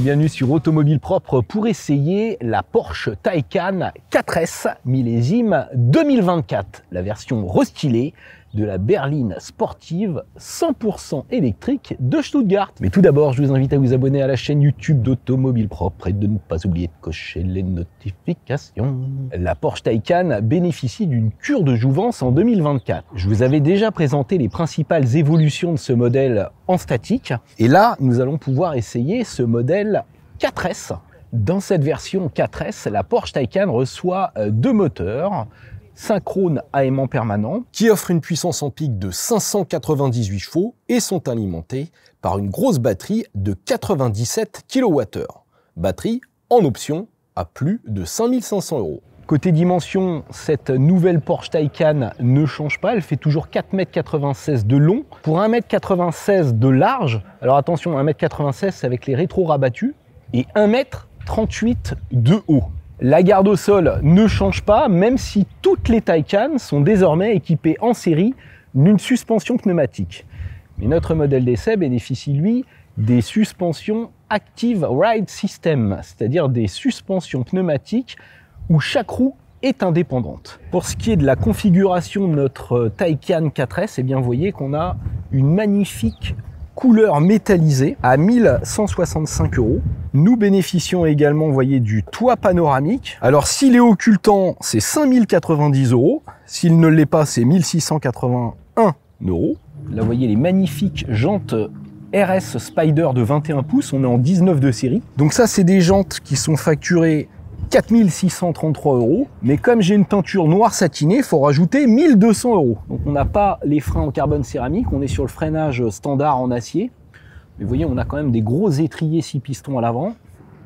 Bienvenue sur Automobile Propre pour essayer la Porsche Taycan 4S millésime 2024, la version restylée de la berline sportive 100% électrique de Stuttgart. Mais tout d'abord, je vous invite à vous abonner à la chaîne YouTube d'Automobile Propre et de ne pas oublier de cocher les notifications. La Porsche Taycan bénéficie d'une cure de jouvence en 2024. Je vous avais déjà présenté les principales évolutions de ce modèle en statique. Et là, nous allons pouvoir essayer ce modèle 4S. Dans cette version 4S, la Porsche Taycan reçoit deux moteurs synchrone à aimant permanent qui offrent une puissance en pic de 598 chevaux et sont alimentés par une grosse batterie de 97 kWh. Batterie en option à plus de 5500 €. Côté dimension, cette nouvelle Porsche Taycan ne change pas, elle fait toujours 4,96 m de long pour 1,96 m de large. Alors attention, 1,96 m c'est avec les rétros rabattus et 1,38 m de haut. La garde au sol ne change pas, même si toutes les Taycan sont désormais équipées en série d'une suspension pneumatique. Mais notre modèle d'essai bénéficie, lui, des suspensions Active Ride System, c'est-à-dire des suspensions pneumatiques où chaque roue est indépendante. Pour ce qui est de la configuration de notre Taycan 4S, eh bien, vous voyez qu'on a une magnifique couleur métallisée à 1165 €. Nous bénéficions également, vous voyez, du toit panoramique. Alors, s'il est occultant, c'est 5090 €. S'il ne l'est pas, c'est 1681 €. Là, vous voyez les magnifiques jantes RS Spider de 21 pouces. On est en 19 de série. Donc ça, c'est des jantes qui sont facturées 4633 €. Mais comme j'ai une teinture noire satinée, il faut rajouter 1200 €. Donc on n'a pas les freins en carbone céramique, on est sur le freinage standard en acier. Mais vous voyez, on a quand même des gros étriers 6 pistons à l'avant.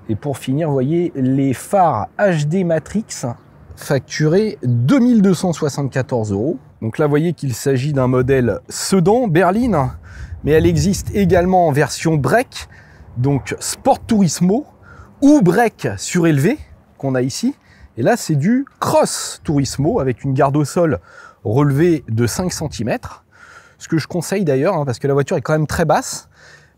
Et pour finir, vous voyez les phares HD Matrix facturés 2274 €. Donc là, vous voyez qu'il s'agit d'un modèle sedan berline, mais elle existe également en version break, donc Sport Turismo ou break surélevé qu'on a ici. Et là, c'est du Cross Turismo avec une garde au sol relevée de 5 cm. Ce que je conseille d'ailleurs, parce que la voiture est quand même très basse,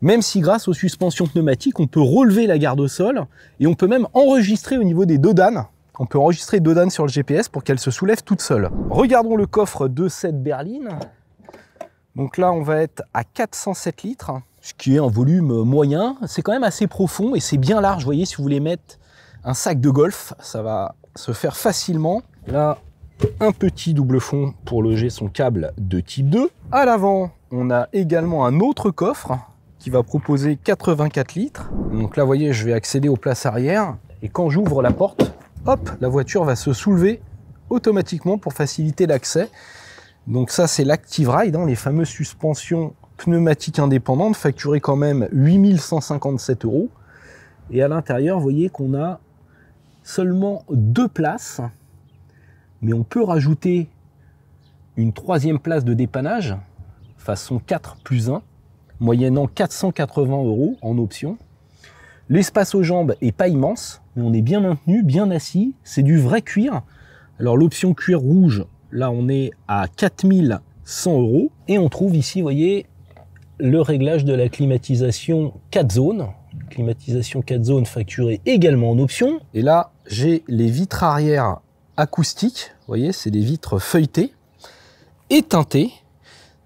même si grâce aux suspensions pneumatiques, on peut relever la garde au sol et on peut même enregistrer au niveau des dodanes. On peut enregistrer dodanes sur le GPS pour qu'elle se soulève toute seule. Regardons le coffre de cette berline. Donc là, on va être à 407 litres, ce qui est un volume moyen. C'est quand même assez profond et c'est bien large. Vous voyez, si vous voulez mettre un sac de golf, ça va se faire facilement. Là, un petit double fond pour loger son câble de type 2. À l'avant, on a également un autre coffre qui va proposer 84 litres. Donc là, vous voyez, je vais accéder aux places arrière. Et quand j'ouvre la porte, hop, la voiture va se soulever automatiquement pour faciliter l'accès. Donc ça, c'est l'Active Ride, les fameuses suspensions pneumatiques indépendantes, facturées quand même 8157 €. Et à l'intérieur, vous voyez qu'on a seulement 2 places, mais on peut rajouter une 3e place de dépannage, façon 4+1, moyennant 480 € en option. L'espace aux jambes est pas immense, mais on est bien maintenu, bien assis, c'est du vrai cuir. Alors l'option cuir rouge, là on est à 4100 €, et on trouve ici, vous voyez, le réglage de la climatisation 4 zones. Climatisation 4 zones facturée également en option. Et là, j'ai les vitres arrière acoustiques. Vous voyez, c'est des vitres feuilletées et teintées.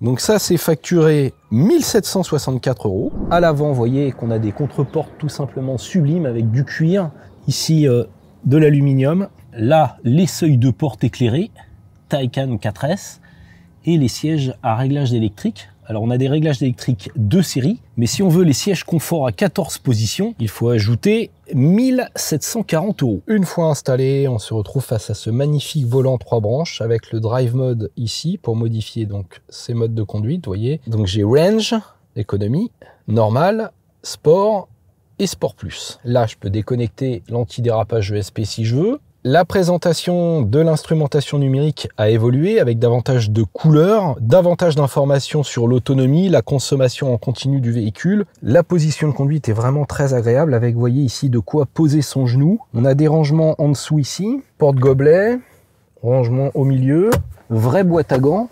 Donc ça, c'est facturé 1764 €. À l'avant, vous voyez qu'on a des contreportes tout simplement sublimes avec du cuir. Ici, de l'aluminium. Là, les seuils de porte éclairés, Taycan 4S, et les sièges à réglage électrique. Alors on a des réglages électriques de série, mais si on veut les sièges confort à 14 positions, il faut ajouter 1740 €. Une fois installé, on se retrouve face à ce magnifique volant 3 branches avec le drive mode ici pour modifier donc ces modes de conduite, vous voyez. Donc j'ai range, économie, normal, sport et sport plus. Là, je peux déconnecter l'antidérapage ESP si je veux. La présentation de l'instrumentation numérique a évolué avec davantage de couleurs, davantage d'informations sur l'autonomie, la consommation en continu du véhicule. La position de conduite est vraiment très agréable avec, vous voyez ici, de quoi poser son genou. On a des rangements en dessous ici, porte-gobelet, rangement au milieu, vraie boîte à gants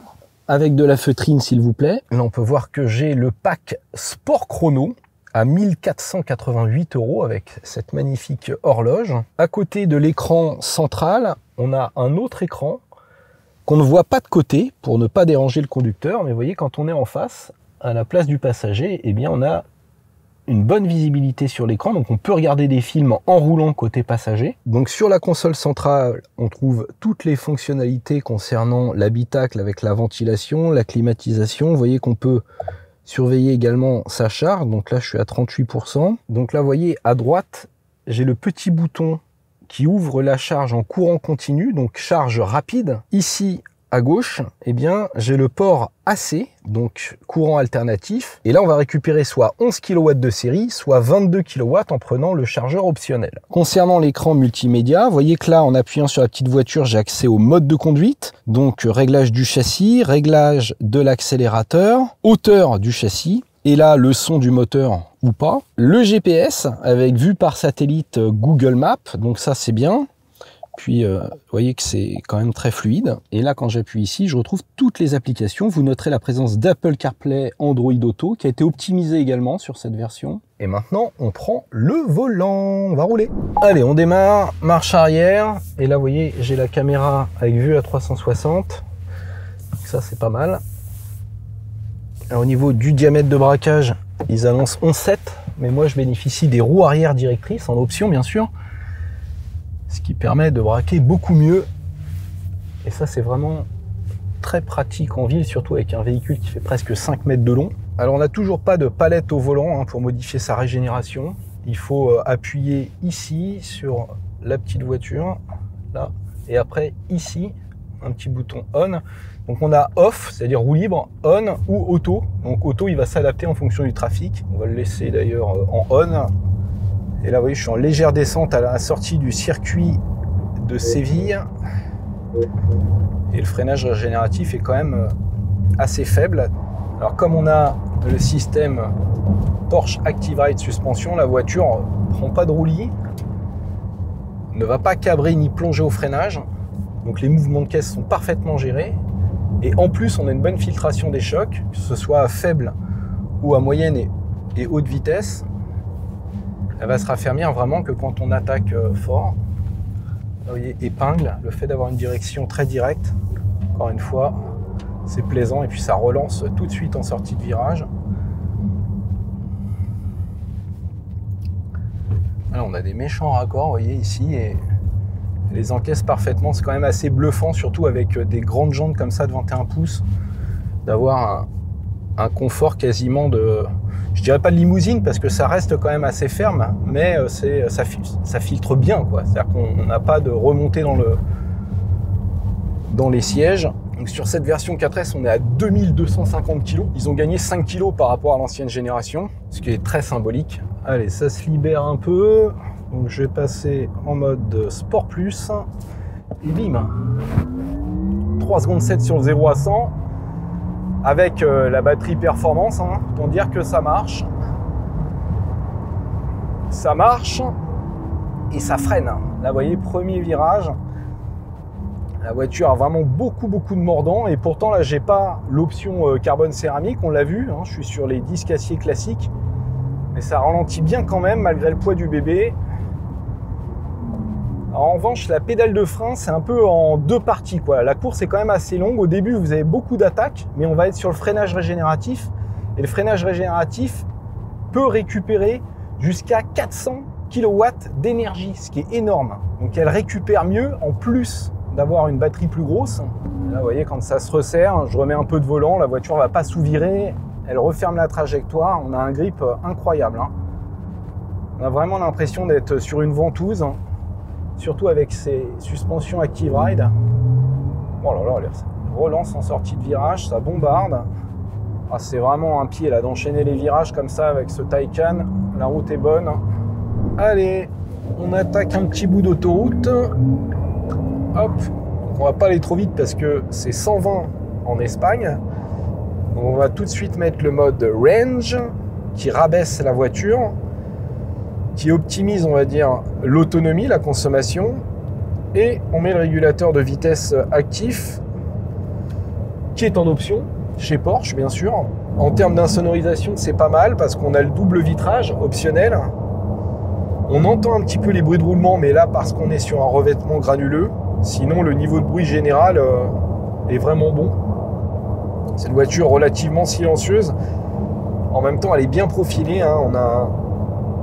avec de la feutrine s'il vous plaît. Là on peut voir que j'ai le pack Sport Chrono à 1488 € avec cette magnifique horloge. À côté de l'écran central, on a un autre écran qu'on ne voit pas de côté pour ne pas déranger le conducteur. Mais vous voyez, quand on est en face, à la place du passager, eh bien, on a une bonne visibilité sur l'écran, donc on peut regarder des films en roulant côté passager. Donc sur la console centrale, on trouve toutes les fonctionnalités concernant l'habitacle avec la ventilation, la climatisation. Vous voyez qu'on peut surveiller également sa charge, donc là je suis à 38%. Donc là vous voyez à droite, j'ai le petit bouton qui ouvre la charge en courant continu, donc charge rapide. Ici à gauche, eh bien, j'ai le port AC, donc courant alternatif. Et là, on va récupérer soit 11 kW de série, soit 22 kW en prenant le chargeur optionnel. Concernant l'écran multimédia, vous voyez que là, en appuyant sur la petite voiture, j'ai accès au mode de conduite. Donc, réglage du châssis, réglage de l'accélérateur, hauteur du châssis. Et là, le son du moteur ou pas. Le GPS avec vue par satellite Google Maps, donc ça, c'est bien. Puis, vous voyez que c'est quand même très fluide. Et là, quand j'appuie ici, je retrouve toutes les applications. Vous noterez la présence d'Apple CarPlay, Android Auto, qui a été optimisé également sur cette version. Et maintenant, on prend le volant. On va rouler. Allez, on démarre. Marche arrière. Et là, vous voyez, j'ai la caméra avec vue à 360. Donc ça, c'est pas mal. Alors, au niveau du diamètre de braquage, ils annoncent 11,7. Mais moi, je bénéficie des roues arrière directrices, en option, bien sûr. Ce qui permet de braquer beaucoup mieux. Et ça, c'est vraiment très pratique en ville, surtout avec un véhicule qui fait presque 5 mètres de long. Alors, on n'a toujours pas de palette au volant pour modifier sa régénération. Il faut appuyer ici sur la petite voiture, là, et après ici, un petit bouton on. Donc, on a off, c'est-à-dire roue libre, on ou auto. Donc, auto, il va s'adapter en fonction du trafic. On va le laisser d'ailleurs en on. Et là, vous voyez, je suis en légère descente à la sortie du circuit de Séville. Et le freinage régénératif est quand même assez faible. Alors, comme on a le système Porsche Active Ride suspension, la voiture ne prend pas de roulis, ne va pas cabrer ni plonger au freinage. Donc, les mouvements de caisse sont parfaitement gérés. Et en plus, on a une bonne filtration des chocs, que ce soit à faible ou à moyenne et haute vitesse. Elle va se raffermir vraiment que quand on attaque fort. Là, vous voyez, épingle, le fait d'avoir une direction très directe, encore une fois, c'est plaisant. Et puis ça relance tout de suite en sortie de virage. Là, on a des méchants raccords, vous voyez, ici, et les encaisse parfaitement. C'est quand même assez bluffant, surtout avec des grandes jantes comme ça de 21 pouces, d'avoir un confort quasiment de... Je dirais pas de limousine parce que ça reste quand même assez ferme, mais ça filtre bien, quoi. C'est-à-dire qu'on n'a pas de remontée dans les sièges. Donc sur cette version 4S, on est à 2250 kg. Ils ont gagné 5 kg par rapport à l'ancienne génération, ce qui est très symbolique. Allez, ça se libère un peu. Donc je vais passer en mode Sport Plus. Et bim, 3 secondes 7 sur le 0 à 100. Avec la batterie performance, autant dire que ça marche. Ça marche et ça freine. Là, vous voyez, premier virage. La voiture a vraiment beaucoup de mordant. Et pourtant, là, j'ai pas l'option carbone céramique. On l'a vu, je suis sur les disques acier classiques. Mais ça ralentit bien quand même, malgré le poids du bébé. En revanche, la pédale de frein, c'est un peu en deux parties, quoi. La course est quand même assez longue. Au début, vous avez beaucoup d'attaques, mais on va être sur le freinage régénératif. Et le freinage régénératif peut récupérer jusqu'à 400 kW d'énergie, ce qui est énorme. Donc, elle récupère mieux, en plus d'avoir une batterie plus grosse. Là, vous voyez, quand ça se resserre, je remets un peu de volant. La voiture ne va pas sous-virer. Elle referme la trajectoire. On a un grip incroyable. On a vraiment l'impression d'être sur une ventouse. Surtout avec ces suspensions Active Ride. Oh là là, elle relance en sortie de virage, ça bombarde. Ah, c'est vraiment un pied là d'enchaîner les virages comme ça avec ce Taycan. La route est bonne. Allez, on attaque un petit bout d'autoroute. Hop, on va pas aller trop vite parce que c'est 120 en Espagne. Donc on va tout de suite mettre le mode Range qui rabaisse la voiture, qui optimise, on va dire, l'autonomie, la consommation, et on met le régulateur de vitesse actif, qui est en option. chez Porsche, bien sûr. En termes d'insonorisation, c'est pas mal parce qu'on a le double vitrage optionnel. On entend un petit peu les bruits de roulement, mais là, parce qu'on est sur un revêtement granuleux. Sinon, le niveau de bruit général est vraiment bon. C'est une voiture relativement silencieuse. En même temps, elle est bien profilée. Hein. On a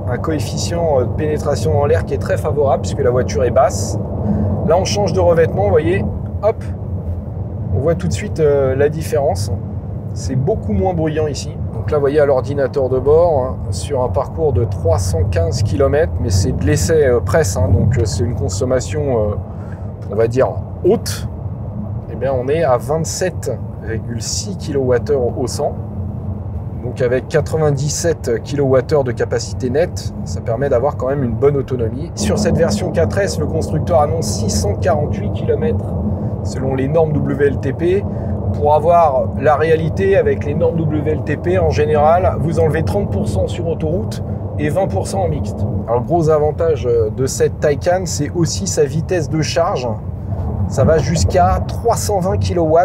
un coefficient de pénétration dans l'air qui est très favorable puisque la voiture est basse. Là, on change de revêtement, vous voyez, hop, on voit tout de suite la différence. C'est beaucoup moins bruyant ici. Donc là, vous voyez à l'ordinateur de bord, hein, sur un parcours de 315 km, mais c'est de l'essai presse, hein, donc c'est une consommation, on va dire, haute. Eh bien, on est à 27,6 kWh au 100. Donc avec 97 kWh de capacité nette, ça permet d'avoir quand même une bonne autonomie. Sur cette version 4S, le constructeur annonce 648 km selon les normes WLTP. Pour avoir la réalité avec les normes WLTP, en général, vous enlevez 30% sur autoroute et 20% en mixte. Alors le gros avantage de cette Taycan, c'est aussi sa vitesse de charge. Ça va jusqu'à 320 kW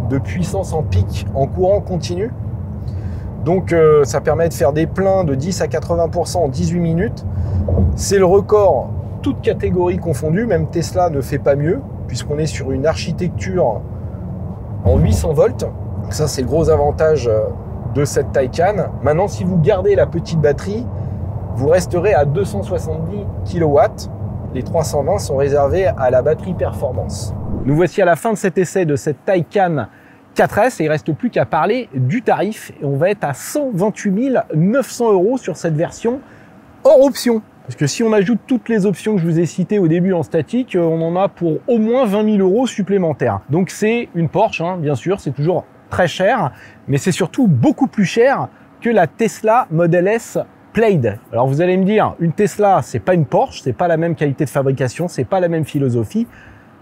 de puissance en pic en courant continu. Donc ça permet de faire des pleins de 10 à 80% en 18 minutes. C'est le record, toutes catégories confondues, même Tesla ne fait pas mieux, puisqu'on est sur une architecture en 800 volts. Donc ça, c'est le gros avantage de cette Taycan. Maintenant, si vous gardez la petite batterie, vous resterez à 270 kW. Les 320 sont réservés à la batterie performance. Nous voici à la fin de cet essai de cette Taycan 4S et il ne reste plus qu'à parler du tarif. Et on va être à 128 900 € sur cette version hors option. Parce que si on ajoute toutes les options que je vous ai citées au début en statique, on en a pour au moins 20 000 € supplémentaires. Donc c'est une Porsche, hein, bien sûr, c'est toujours très cher, mais c'est surtout beaucoup plus cher que la Tesla Model S Plaid. Alors vous allez me dire, une Tesla, c'est pas une Porsche, c'est pas la même qualité de fabrication, c'est pas la même philosophie.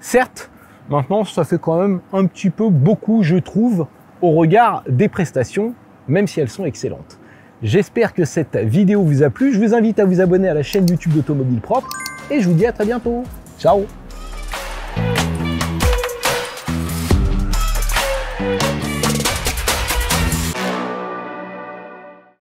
Certes, maintenant, ça fait quand même un petit peu beaucoup, je trouve, au regard des prestations, même si elles sont excellentes. J'espère que cette vidéo vous a plu. Je vous invite à vous abonner à la chaîne YouTube d'Automobile Propre et je vous dis à très bientôt. Ciao!